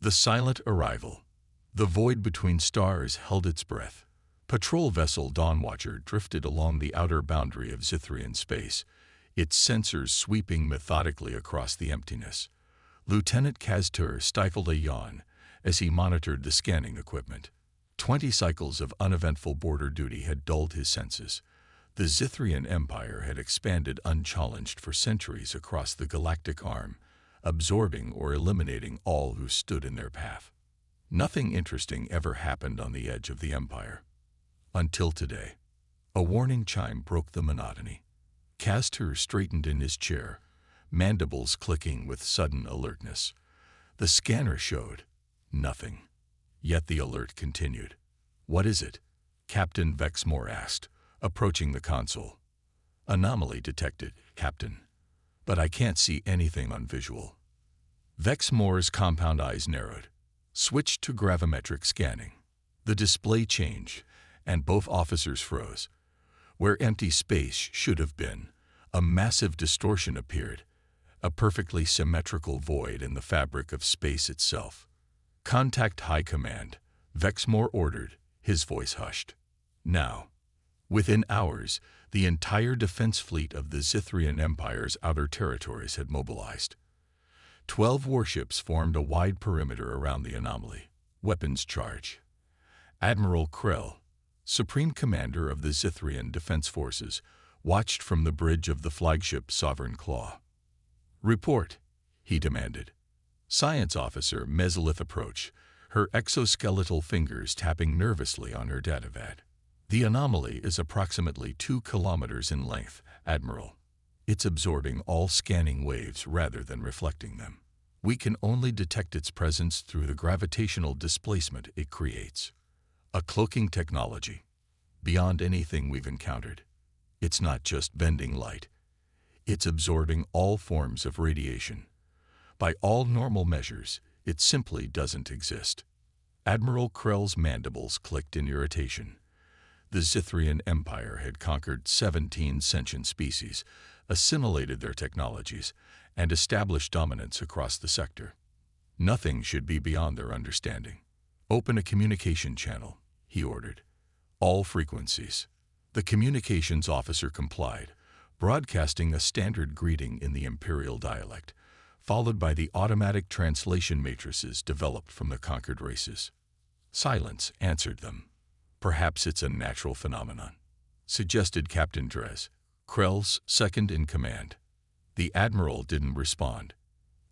The silent arrival. The void between stars held its breath. Patrol vessel Dawnwatcher drifted along the outer boundary of Zithrian space, its sensors sweeping methodically across the emptiness. Lieutenant Kaztur stifled a yawn as he monitored the scanning equipment. 20 cycles of uneventful border duty had dulled his senses. The Zithrian Empire had expanded unchallenged for centuries across the galactic arm, absorbing or eliminating all who stood in their path. Nothing interesting ever happened on the edge of the Empire. Until today. A warning chime broke the monotony. Kaztur straightened in his chair, mandibles clicking with sudden alertness. The scanner showed nothing. Yet the alert continued. "What is it?" Captain Vexmore asked, approaching the console. "Anomaly detected, Captain. But I can't see anything on visual." Vexmore's compound eyes narrowed. Switched to gravimetric scanning. The display changed, and both officers froze. Where empty space should have been, a massive distortion appeared, a perfectly symmetrical void in the fabric of space itself. "Contact High Command," Vexmore ordered, his voice hushed. Now. Within hours, the entire defense fleet of the Zithrian Empire's outer territories had mobilized. 12 warships formed a wide perimeter around the anomaly. Weapons charge. Admiral Krell, Supreme Commander of the Zithrian Defense Forces, watched from the bridge of the flagship Sovereign Claw. "Report," he demanded. Science Officer Mesalith approached, her exoskeletal fingers tapping nervously on her datavad. "The anomaly is approximately 2 kilometers in length, Admiral. It's absorbing all scanning waves rather than reflecting them. We can only detect its presence through the gravitational displacement it creates. A cloaking technology, beyond anything we've encountered. It's not just bending light. It's absorbing all forms of radiation. By all normal measures, it simply doesn't exist." Admiral Krell's mandibles clicked in irritation. The Zithrian Empire had conquered 17 sentient species, assimilated their technologies, and established dominance across the sector. Nothing should be beyond their understanding. "Open a communication channel," he ordered. "All frequencies." The communications officer complied, broadcasting a standard greeting in the Imperial dialect, followed by the automatic translation matrices developed from the conquered races. Silence answered them. "Perhaps it's a natural phenomenon," suggested Captain Drez, Krell's second-in-command. The Admiral didn't respond.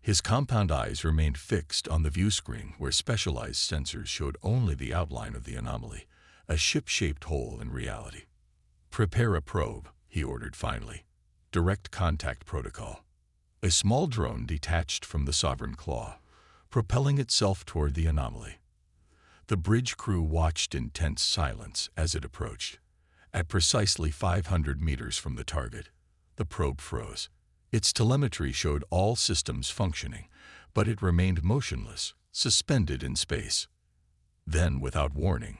His compound eyes remained fixed on the view screen where specialized sensors showed only the outline of the anomaly, a ship-shaped hole in reality. "Prepare a probe," he ordered finally. "Direct contact protocol." A small drone detached from the Sovereign Claw, propelling itself toward the anomaly. The bridge crew watched in tense silence as it approached. At precisely 500 meters from the target, the probe froze. Its telemetry showed all systems functioning, but it remained motionless, suspended in space. Then, without warning,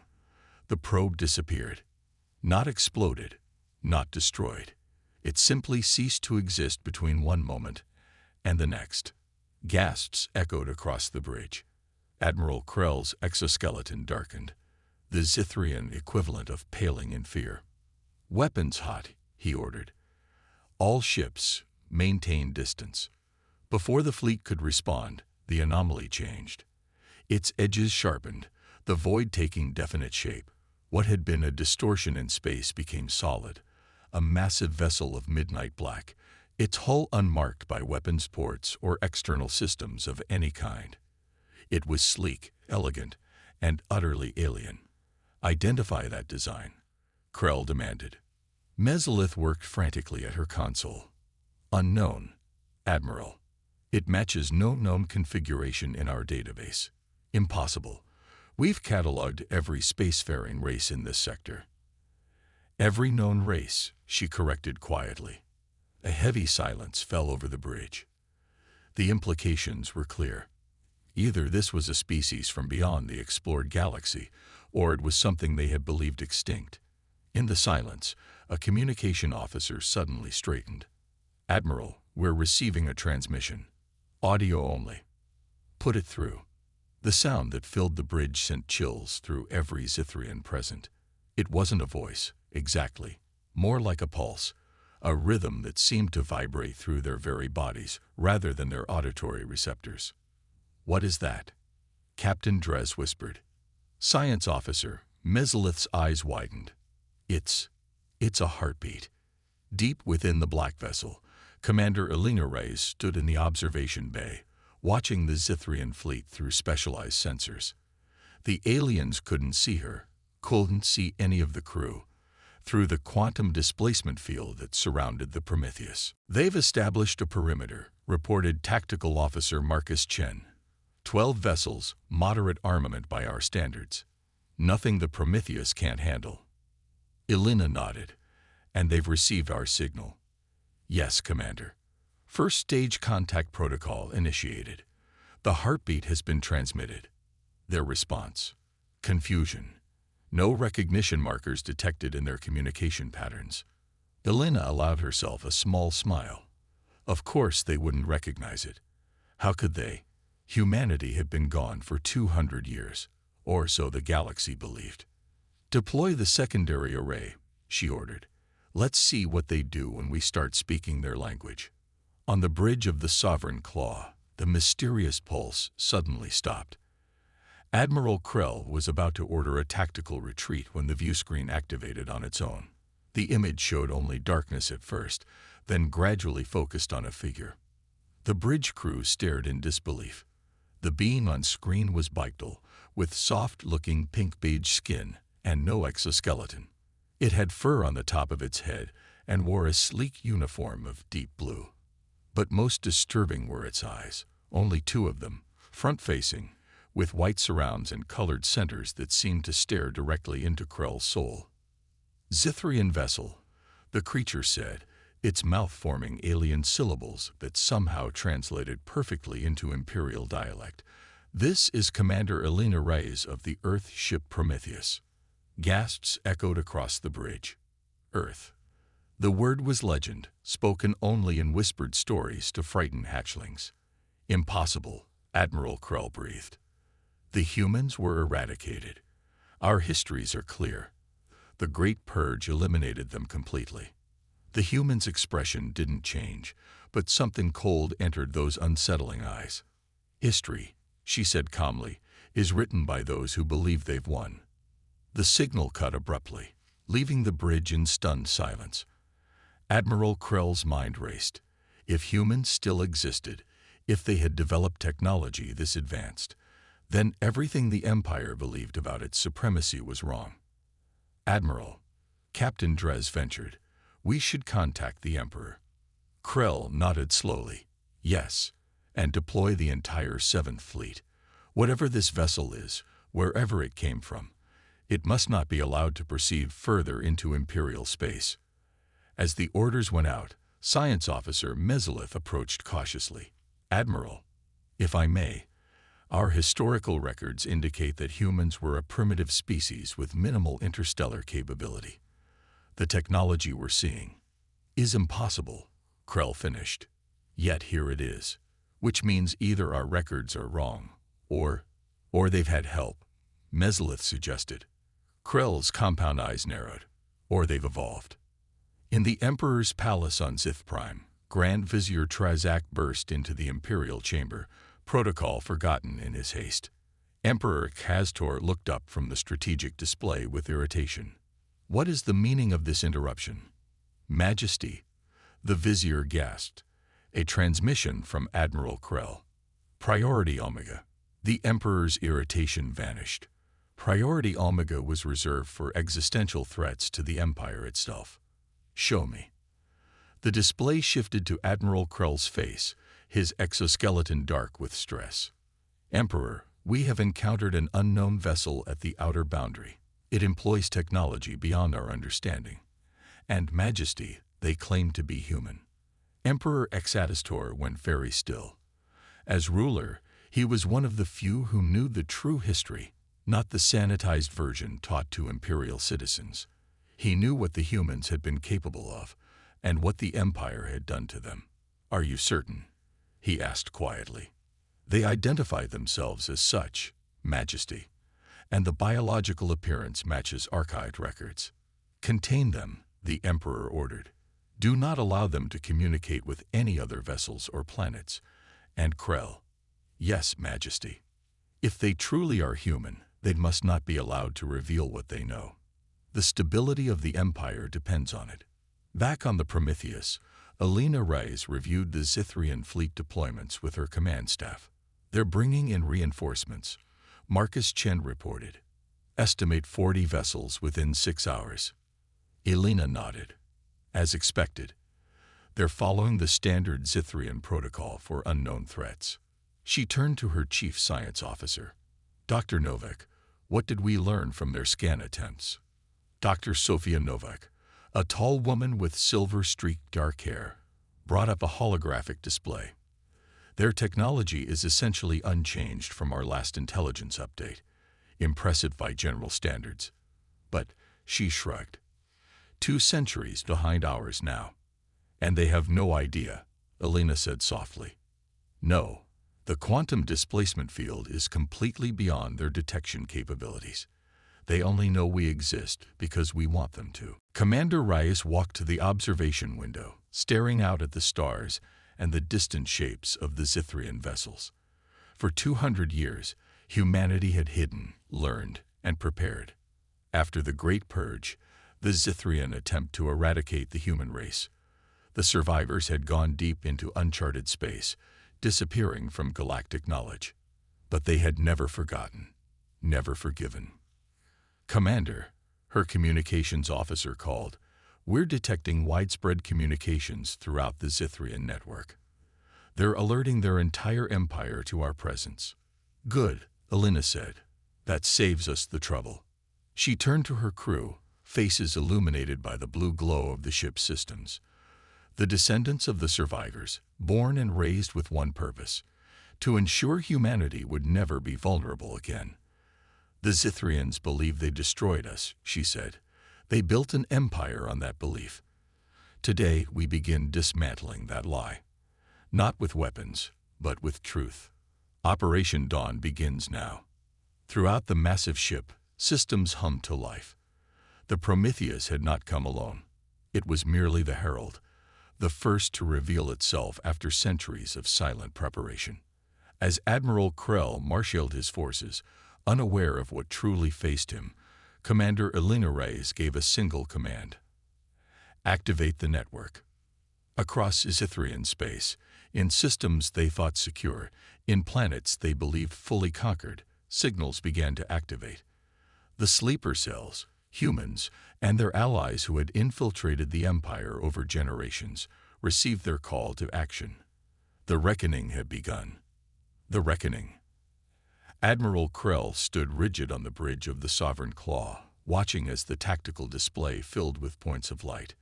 the probe disappeared. Not exploded, not destroyed. It simply ceased to exist between one moment and the next. Gasps echoed across the bridge. Admiral Krell's exoskeleton darkened, the Zithrian equivalent of paling in fear. "Weapons hot," he ordered. "All ships, maintain distance." Before the fleet could respond, the anomaly changed. Its edges sharpened, the void taking definite shape. What had been a distortion in space became solid, a massive vessel of midnight black, its hull unmarked by weapons ports or external systems of any kind. It was sleek, elegant, and utterly alien. "Identify that design," Krell demanded. Mesalith worked frantically at her console. "Unknown, Admiral. It matches no known configuration in our database. Impossible. We've cataloged every spacefaring race in this sector." "Every known race," she corrected quietly. A heavy silence fell over the bridge. The implications were clear. Either this was a species from beyond the explored galaxy, or it was something they had believed extinct. In the silence, a communication officer suddenly straightened. "Admiral, we're receiving a transmission. Audio only." "Put it through." The sound that filled the bridge sent chills through every Zithrian present. It wasn't a voice, exactly. More like a pulse, a rhythm that seemed to vibrate through their very bodies rather than their auditory receptors. "What is that?" Captain Drez whispered. Science officer, Meselith's eyes widened. It's a heartbeat." Deep within the black vessel, Commander Elena Reyes stood in the observation bay, watching the Zithrian fleet through specialized sensors. The aliens couldn't see her, couldn't see any of the crew, through the quantum displacement field that surrounded the Prometheus. "They've established a perimeter," reported Tactical Officer Marcus Chen. 12 vessels, moderate armament by our standards. Nothing the Prometheus can't handle." Elena nodded. "And they've received our signal." "Yes, Commander. First stage contact protocol initiated. The heartbeat has been transmitted." Their response: confusion. No recognition markers detected in their communication patterns. Elena allowed herself a small smile. Of course they wouldn't recognize it. How could they? Humanity had been gone for 200 years, or so the galaxy believed. "Deploy the secondary array," she ordered. "Let's see what they do when we start speaking their language." On the bridge of the Sovereign Claw, the mysterious pulse suddenly stopped. Admiral Krell was about to order a tactical retreat when the viewscreen activated on its own. The image showed only darkness at first, then gradually focused on a figure. The bridge crew stared in disbelief. The being on screen was Bictal, with soft-looking pink-beige skin and no exoskeleton. It had fur on the top of its head and wore a sleek uniform of deep blue. But most disturbing were its eyes, only 2 of them, front-facing, with white surrounds and colored centers that seemed to stare directly into Krell's soul. "Zithrian vessel," the creature said, its mouth forming alien syllables that somehow translated perfectly into Imperial dialect. "This is Commander Elena Reyes of the Earth ship Prometheus." Gasps echoed across the bridge. Earth. The word was legend, spoken only in whispered stories to frighten hatchlings. "Impossible," Admiral Krell breathed. "The humans were eradicated. Our histories are clear. The Great Purge eliminated them completely." The human's expression didn't change, but something cold entered those unsettling eyes. "History," she said calmly, "is written by those who believe they've won." The signal cut abruptly, leaving the bridge in stunned silence. Admiral Krell's mind raced. If humans still existed, if they had developed technology this advanced, then everything the Empire believed about its supremacy was wrong. "Admiral," Captain Drez ventured, "we should contact the Emperor." Krell nodded slowly. "Yes, and deploy the entire 7th Fleet. Whatever this vessel is, wherever it came from, it must not be allowed to proceed further into Imperial space." As the orders went out, Science Officer Meselith approached cautiously. "Admiral, if I may, our historical records indicate that humans were a primitive species with minimal interstellar capability. The technology we're seeing is impossible," Krell finished. "Yet here it is, which means either our records are wrong, or they've had help," Meselith suggested. Krell's compound eyes narrowed. "Or they've evolved." In the Emperor's palace on Zith Prime, Grand Vizier Trazak burst into the Imperial chamber, protocol forgotten in his haste. Emperor Kaztor looked up from the strategic display with irritation. "What is the meaning of this interruption?" "Majesty," the Vizier gasped. "A transmission from Admiral Krell. Priority Omega." The Emperor's irritation vanished. Priority Omega was reserved for existential threats to the Empire itself. "Show me." The display shifted to Admiral Krell's face, his exoskeleton dark with stress. "Emperor, we have encountered an unknown vessel at the outer boundary. It employs technology beyond our understanding. And Majesty, they claim to be human." Emperor Exadistor went very still. As ruler, he was one of the few who knew the true history, not the sanitized version taught to Imperial citizens. He knew what the humans had been capable of, and what the Empire had done to them. "Are you certain?" he asked quietly. They identify themselves as such, Majesty, and the biological appearance matches archived records. Contain them, the Emperor ordered. Do not allow them to communicate with any other vessels or planets. And Krell, yes, Majesty. If they truly are human, they must not be allowed to reveal what they know. The stability of the Empire depends on it. Back on the Prometheus, Alina Reyes reviewed the Zithrian fleet deployments with her command staff. They're bringing in reinforcements, Marcus Chen reported. Estimate 40 vessels within 6 hours. Alina nodded. As expected, they're following the standard Zithrian protocol for unknown threats. She turned to her chief science officer. Dr. Novak, what did we learn from their scan attempts? Dr. Sofia Novak, a tall woman with silver-streaked dark hair, brought up a holographic display. Their technology is essentially unchanged from our last intelligence update, impressive by general standards. But, she shrugged, 2 centuries behind ours now. And they have no idea, Alina said softly. No, the quantum displacement field is completely beyond their detection capabilities. They only know we exist because we want them to. Commander Reyes walked to the observation window, staring out at the stars and the distant shapes of the Zithrian vessels. For 200 years, humanity had hidden, learned, and prepared. After the Great Purge, the Zithrian attempt to eradicate the human race, the survivors had gone deep into uncharted space, disappearing from galactic knowledge. But they had never forgotten, never forgiven. Commander, her communications officer called, we're detecting widespread communications throughout the Zithrian network. They're alerting their entire empire to our presence. Good, Alina said. That saves us the trouble. She turned to her crew, faces illuminated by the blue glow of the ship's systems. The descendants of the survivors, born and raised with one purpose, to ensure humanity would never be vulnerable again. The Zithrians believe they destroyed us, she said. They built an empire on that belief. Today we begin dismantling that lie. Not with weapons, but with truth. Operation Dawn begins now. Throughout the massive ship, systems hummed to life. The Prometheus had not come alone. It was merely the herald, the first to reveal itself after centuries of silent preparation. As Admiral Krell marshaled his forces, unaware of what truly faced him, Commander Alina Reyes gave a single command. Activate the network. Across Zithrian space, in systems they thought secure, in planets they believed fully conquered, signals began to activate. The sleeper cells, humans, and their allies who had infiltrated the Empire over generations, received their call to action. The reckoning had begun. The reckoning. Admiral Krell stood rigid on the bridge of the Sovereign Claw, watching as the tactical display filled with points of light.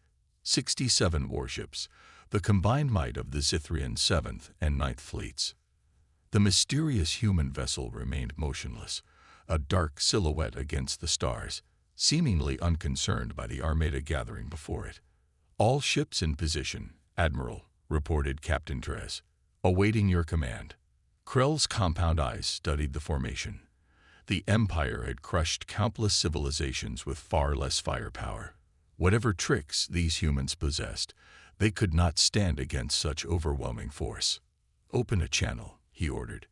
67 warships, the combined might of the Zithrian 7th and 9th fleets. The mysterious human vessel remained motionless, a dark silhouette against the stars, seemingly unconcerned by the armada gathering before it. All ships in position, Admiral, reported Captain Trez, awaiting your command. Krell's compound eyes studied the formation. The Empire had crushed countless civilizations with far less firepower. Whatever tricks these humans possessed, they could not stand against such overwhelming force. Open a channel, he ordered.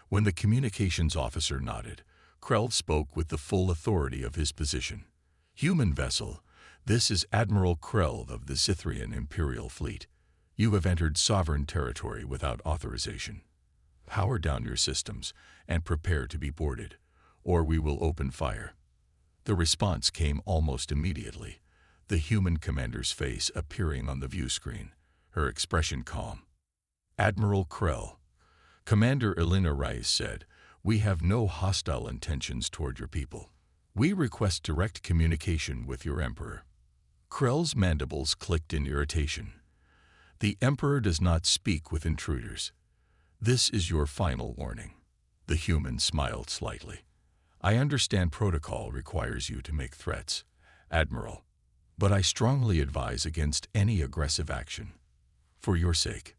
When the communications officer nodded, Krell spoke with the full authority of his position. Human vessel, this is Admiral Krell of the Zithrian Imperial Fleet. You have entered sovereign territory without authorization. Power down your systems and prepare to be boarded, or we will open fire. The response came almost immediately, the human commander's face appearing on the view screen, her expression calm. Admiral Krell, Commander Alina Reyes said, we have no hostile intentions toward your people. We request direct communication with your Emperor. Krell's mandibles clicked in irritation. The Emperor does not speak with intruders. This is your final warning. The human smiled slightly. I understand protocol requires you to make threats, Admiral, but I strongly advise against any aggressive action. For your sake.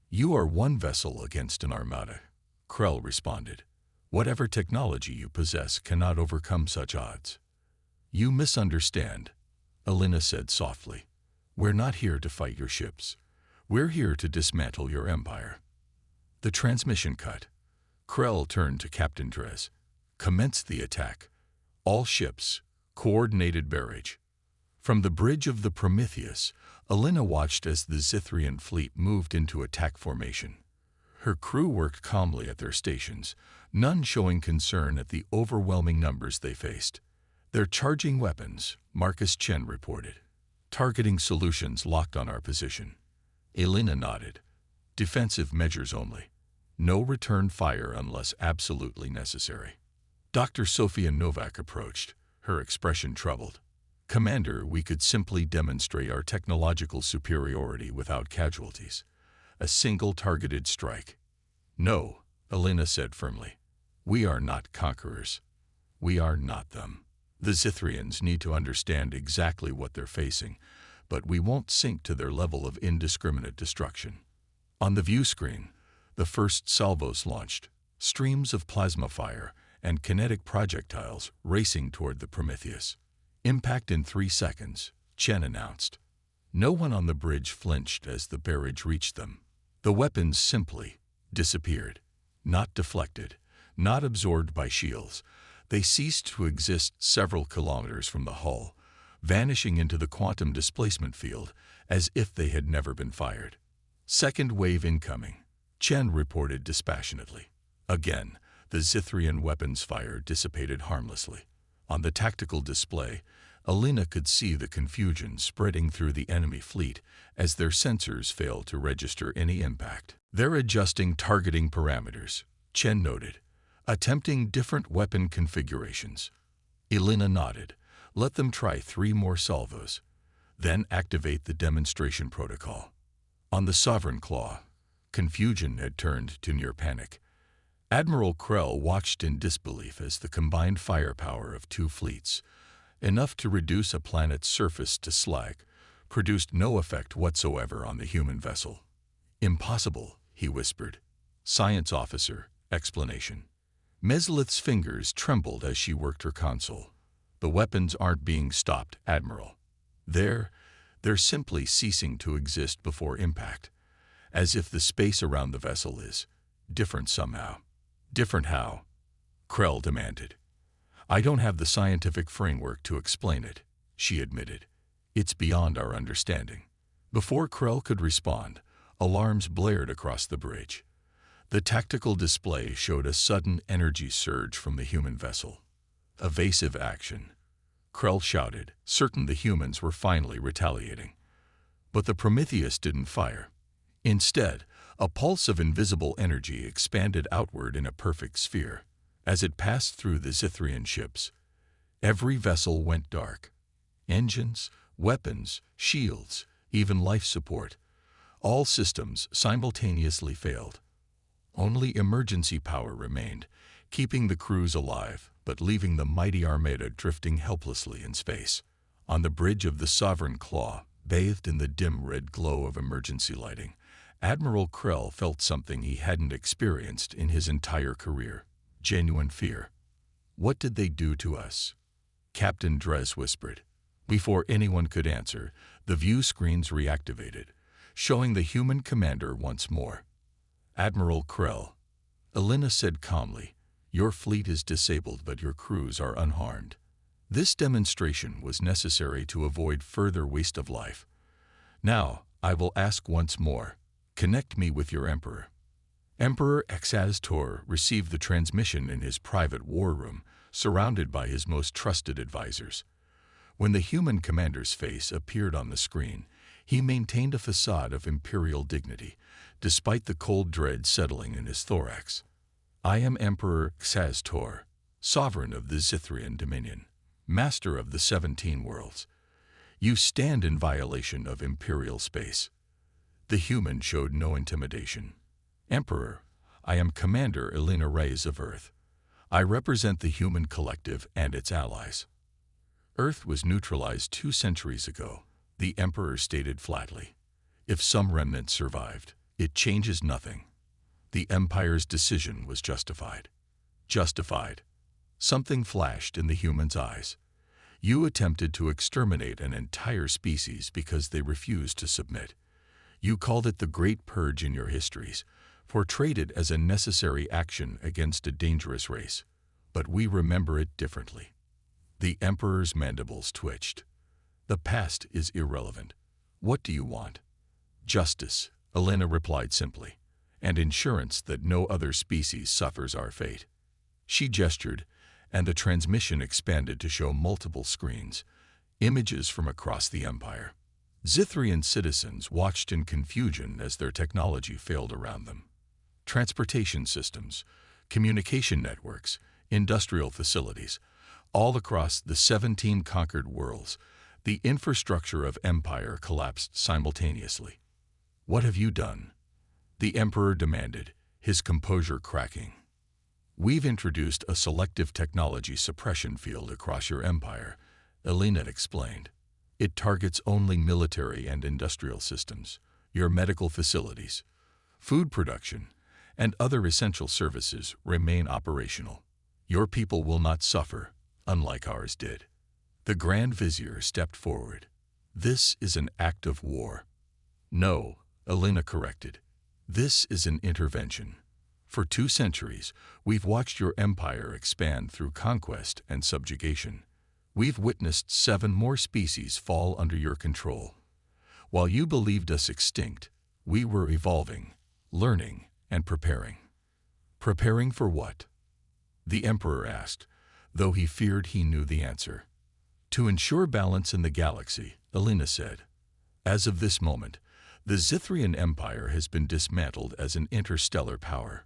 You are one vessel against an armada. Krell responded. Whatever technology you possess cannot overcome such odds. You misunderstand, Alina said softly. We're not here to fight your ships. We're here to dismantle your empire. The transmission cut. Krell turned to Captain Dres. Commence the attack. All ships, coordinated barrage. From the bridge of the Prometheus, Alina watched as the Zithrian fleet moved into attack formation. Her crew worked calmly at their stations, none showing concern at the overwhelming numbers they faced. They're charging weapons, Marcus Chen reported. Targeting solutions locked on our position. Alina nodded. Defensive measures only. No return fire unless absolutely necessary. Dr. Sofia Novak approached, her expression troubled. Commander, we could simply demonstrate our technological superiority without casualties. A single targeted strike. No, Alina said firmly. We are not conquerors. We are not them. The Zithrians need to understand exactly what they're facing, but we won't sink to their level of indiscriminate destruction. On the view screen, the first salvos launched, streams of plasma fire and kinetic projectiles racing toward the Prometheus. Impact in 3 seconds, Chen announced. No one on the bridge flinched as the barrage reached them. The weapons simply disappeared, not deflected, not absorbed by shields. They ceased to exist several kilometers from the hull, vanishing into the quantum displacement field as if they had never been fired. Second wave incoming, Chen reported dispassionately. Again, the Zithrian weapons fire dissipated harmlessly. On the tactical display, Alina could see the confusion spreading through the enemy fleet as their sensors failed to register any impact. They're adjusting targeting parameters, Chen noted, attempting different weapon configurations. Alina nodded. Let them try 3 more salvos, then activate the demonstration protocol. On the Sovereign Claw, confusion had turned to near panic. Admiral Krell watched in disbelief as the combined firepower of 2 fleets, enough to reduce a planet's surface to slag, produced no effect whatsoever on the human vessel. Impossible, he whispered. Science officer, explanation. Meslith's fingers trembled as she worked her console. The weapons aren't being stopped, Admiral. They're simply ceasing to exist before impact, as if the space around the vessel is different somehow. Different how? Krell demanded. I don't have the scientific framework to explain it, she admitted. It's beyond our understanding. Before Krell could respond, alarms blared across the bridge. The tactical display showed a sudden energy surge from the human vessel. Evasive action, Krell shouted, certain the humans were finally retaliating. But the Prometheus didn't fire. Instead, a pulse of invisible energy expanded outward in a perfect sphere. As it passed through the Zithrian ships, every vessel went dark. Engines, weapons, shields, even life support. All systems simultaneously failed. Only emergency power remained, keeping the crews alive, but leaving the mighty armada drifting helplessly in space. On the bridge of the Sovereign Claw, bathed in the dim red glow of emergency lighting, Admiral Krell felt something he hadn't experienced in his entire career. Genuine fear. What did they do to us? Captain Dres whispered. Before anyone could answer, the view screens reactivated, showing the human commander once more. Admiral Krell, Alina said calmly, your fleet is disabled but your crews are unharmed. This demonstration was necessary to avoid further waste of life. Now, I will ask once more. Connect me with your Emperor. Emperor Exaztor received the transmission in his private war room, surrounded by his most trusted advisors. When the human commander's face appeared on the screen, he maintained a facade of imperial dignity, despite the cold dread settling in his thorax. I am Emperor Exaztor, sovereign of the Zithrian dominion, master of the 17 worlds. You stand in violation of imperial space. The human showed no intimidation. Emperor, I am Commander Elena Reyes of Earth. I represent the human collective and its allies. Earth was neutralized 2 centuries ago, the Emperor stated flatly. If some remnants survived, it changes nothing. The Empire's decision was justified. Justified. Something flashed in the human's eyes. You attempted to exterminate an entire species because they refused to submit. You called it the Great Purge in your histories, portrayed it as a necessary action against a dangerous race. But we remember it differently. The Emperor's mandibles twitched. The past is irrelevant. What do you want? Justice, Elena replied simply, and insurance that no other species suffers our fate. She gestured, and the transmission expanded to show multiple screens, images from across the Empire. Zithrian citizens watched in confusion as their technology failed around them. Transportation systems, communication networks, industrial facilities, all across the 17 conquered worlds, the infrastructure of Empire collapsed simultaneously. What have you done? The Emperor demanded, his composure cracking. We've introduced a selective technology suppression field across your empire, Elena explained. It targets only military and industrial systems, your medical facilities, food production, and other essential services remain operational. Your people will not suffer, unlike ours did. The Grand Vizier stepped forward. This is an act of war. No, Elena corrected. This is an intervention. For 2 centuries, we've watched your empire expand through conquest and subjugation. We've witnessed 7 more species fall under your control. While you believed us extinct, we were evolving, learning, and preparing. Preparing for what? The Emperor asked, though he feared he knew the answer. To ensure balance in the galaxy, Elena said. As of this moment, the Zithrian Empire has been dismantled as an interstellar power.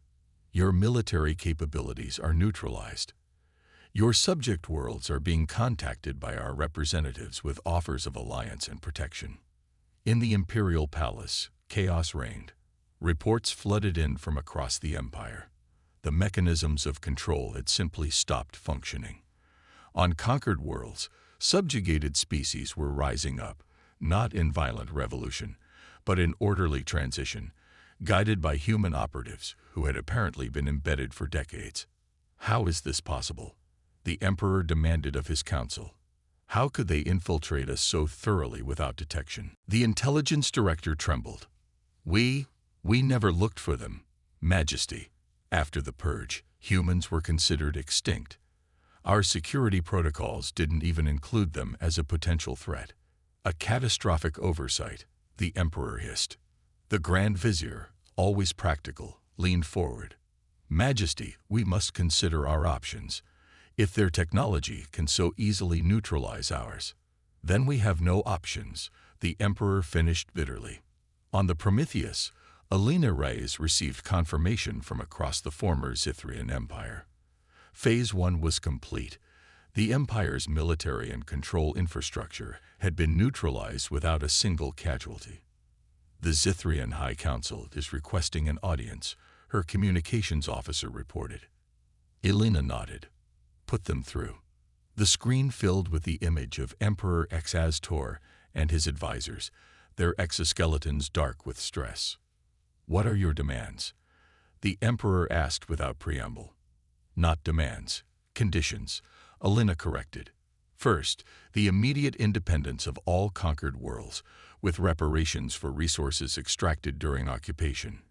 Your military capabilities are neutralized. Your subject worlds are being contacted by our representatives with offers of alliance and protection. In the Imperial Palace, chaos reigned. Reports flooded in from across the Empire. The mechanisms of control had simply stopped functioning. On conquered worlds, subjugated species were rising up, not in violent revolution, but in orderly transition, guided by human operatives who had apparently been embedded for decades. How is this possible? The Emperor demanded of his council. How could they infiltrate us so thoroughly without detection? The intelligence director trembled. We never looked for them, Majesty. After the purge, humans were considered extinct. Our security protocols didn't even include them as a potential threat. A catastrophic oversight, the Emperor hissed. The Grand Vizier, always practical, leaned forward. Majesty, we must consider our options. If their technology can so easily neutralize ours, then we have no options, the Emperor finished bitterly. On the Prometheus, Elena Reyes received confirmation from across the former Zithrian Empire. Phase 1 was complete. The Empire's military and control infrastructure had been neutralized without a single casualty. The Zithrian High Council is requesting an audience, her communications officer reported. Elena nodded. Put them through. The screen filled with the image of Emperor Exaz-Tor and his advisors, their exoskeletons dark with stress. What are your demands? The Emperor asked without preamble. Not demands, conditions, Elena corrected. First, the immediate independence of all conquered worlds, with reparations for resources extracted during occupation.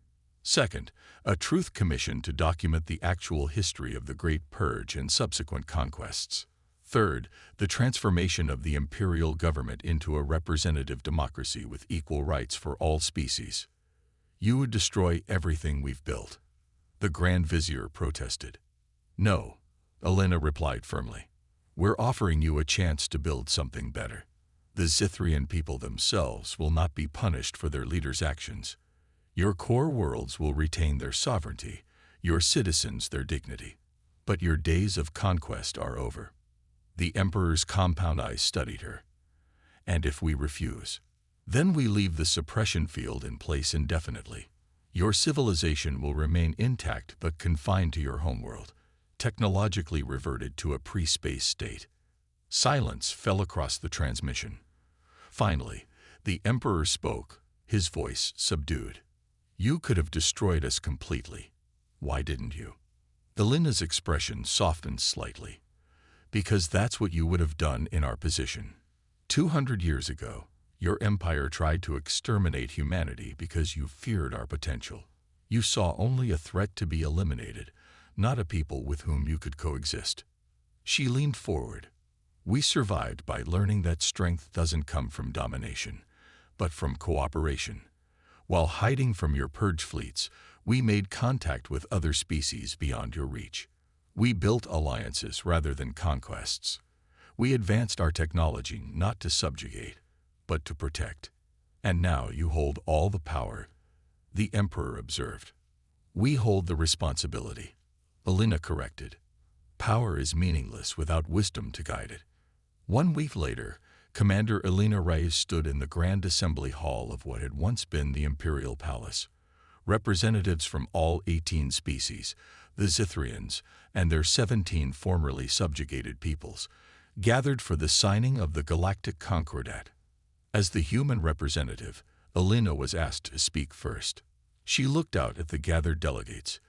Second, a truth commission to document the actual history of the Great Purge and subsequent conquests. Third, the transformation of the imperial government into a representative democracy with equal rights for all species. You would destroy everything we've built. The Grand Vizier protested. No, Elena replied firmly. We're offering you a chance to build something better. The Zithrian people themselves will not be punished for their leaders' actions. Your core worlds will retain their sovereignty, your citizens their dignity. But your days of conquest are over. The Emperor's compound eyes studied her. And if we refuse, then we leave the suppression field in place indefinitely. Your civilization will remain intact but confined to your homeworld, technologically reverted to a pre-space state. Silence fell across the transmission. Finally, the Emperor spoke, his voice subdued. You could have destroyed us completely. Why didn't you? Elena's expression softened slightly. Because that's what you would have done in our position. 200 years ago, your empire tried to exterminate humanity because you feared our potential. You saw only a threat to be eliminated, not a people with whom you could coexist. She leaned forward. We survived by learning that strength doesn't come from domination, but from cooperation. While hiding from your purge fleets, we made contact with other species beyond your reach. We built alliances rather than conquests. We advanced our technology not to subjugate, but to protect. And now you hold all the power, the Emperor observed. We hold the responsibility, Elena corrected. Power is meaningless without wisdom to guide it. 1 week later, Commander Elena Reyes stood in the Grand Assembly Hall of what had once been the Imperial Palace. Representatives from all 18 species, the Zithrians, and their 17 formerly subjugated peoples, gathered for the signing of the Galactic Concordat. As the human representative, Elena was asked to speak first. She looked out at the gathered delegates,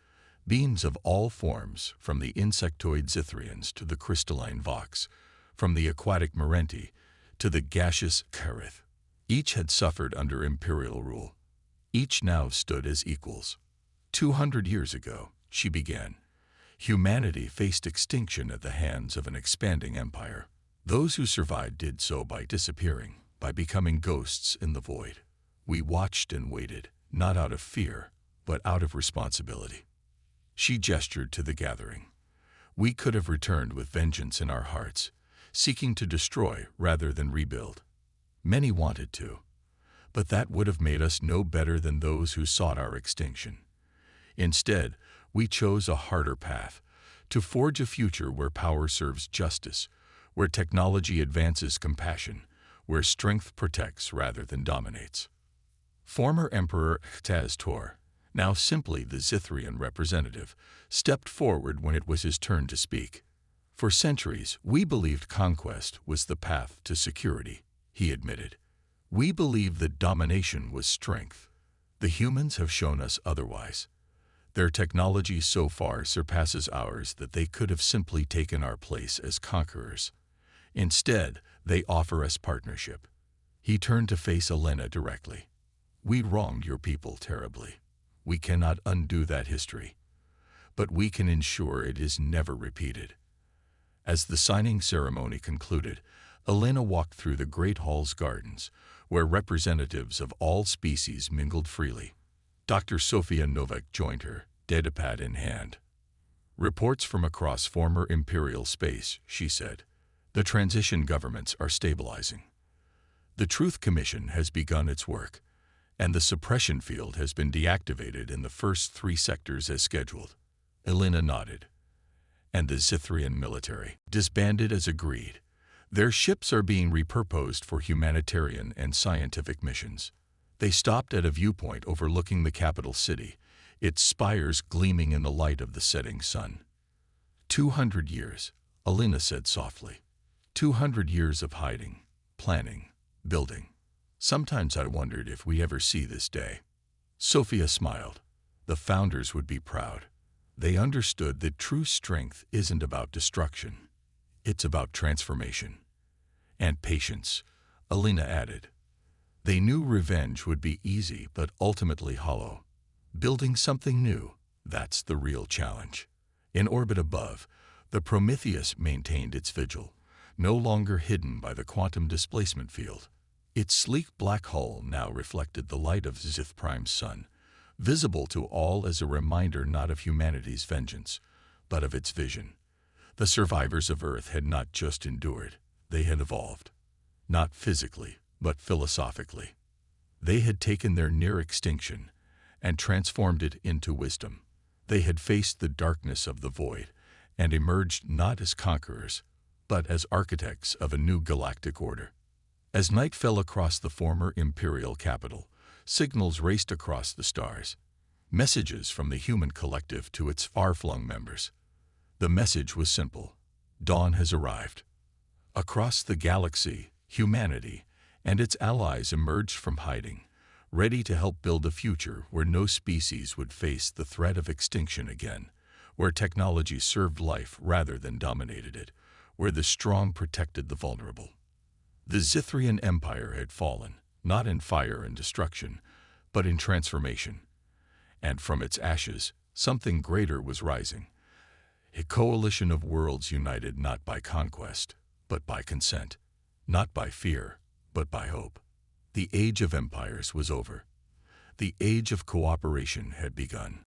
beings of all forms, from the insectoid Zithrians to the crystalline Vox, from the aquatic Merenti to the gaseous Karith. Each had suffered under imperial rule. Each now stood as equals. 200 years ago, she began, humanity faced extinction at the hands of an expanding empire. Those who survived did so by disappearing, by becoming ghosts in the void. We watched and waited, not out of fear, but out of responsibility. She gestured to the gathering. We could have returned with vengeance in our hearts, seeking to destroy rather than rebuild. Many wanted to, but that would have made us no better than those who sought our extinction. Instead, we chose a harder path, to forge a future where power serves justice, where technology advances compassion, where strength protects rather than dominates. Former Emperor Htaz Tor, now simply the Zithrian representative, stepped forward when it was his turn to speak. For centuries, we believed conquest was the path to security, he admitted. We believed that domination was strength. The humans have shown us otherwise. Their technology so far surpasses ours that they could have simply taken our place as conquerors. Instead, they offer us partnership. He turned to face Elena directly. We wronged your people terribly. We cannot undo that history, but we can ensure it is never repeated. As the signing ceremony concluded, Elena walked through the Great Hall's gardens, where representatives of all species mingled freely. Dr. Sofia Novak joined her, datapad in hand. Reports from across former imperial space, she said. The transition governments are stabilizing. The Truth Commission has begun its work, and the suppression field has been deactivated in the first 3 sectors as scheduled. Elena nodded. And the Zithrian military disbanded as agreed. Their ships are being repurposed for humanitarian and scientific missions. They stopped at a viewpoint overlooking the capital city, its spires gleaming in the light of the setting sun. 200 years, Elena said softly. 200 years of hiding, planning, building. Sometimes I wondered if we ever see this day. Sophia smiled. The founders would be proud. They understood that true strength isn't about destruction. It's about transformation. And patience, Elena added. They knew revenge would be easy but ultimately hollow. Building something new, that's the real challenge. In orbit above, the Prometheus maintained its vigil, no longer hidden by the quantum displacement field. Its sleek black hull now reflected the light of Zith Prime's sun, visible to all as a reminder not of humanity's vengeance, but of its vision. The survivors of Earth had not just endured, they had evolved. Not physically, but philosophically. They had taken their near extinction and transformed it into wisdom. They had faced the darkness of the void and emerged not as conquerors, but as architects of a new galactic order. As night fell across the former imperial capital, signals raced across the stars, messages from the human collective to its far-flung members. The message was simple. Dawn has arrived. Across the galaxy, humanity and its allies emerged from hiding, ready to help build a future where no species would face the threat of extinction again, where technology served life rather than dominated it, where the strong protected the vulnerable. The Zithrian Empire had fallen, not in fire and destruction, but in transformation. And from its ashes, something greater was rising. A coalition of worlds united not by conquest, but by consent. Not by fear, but by hope. The age of empires was over. The age of cooperation had begun.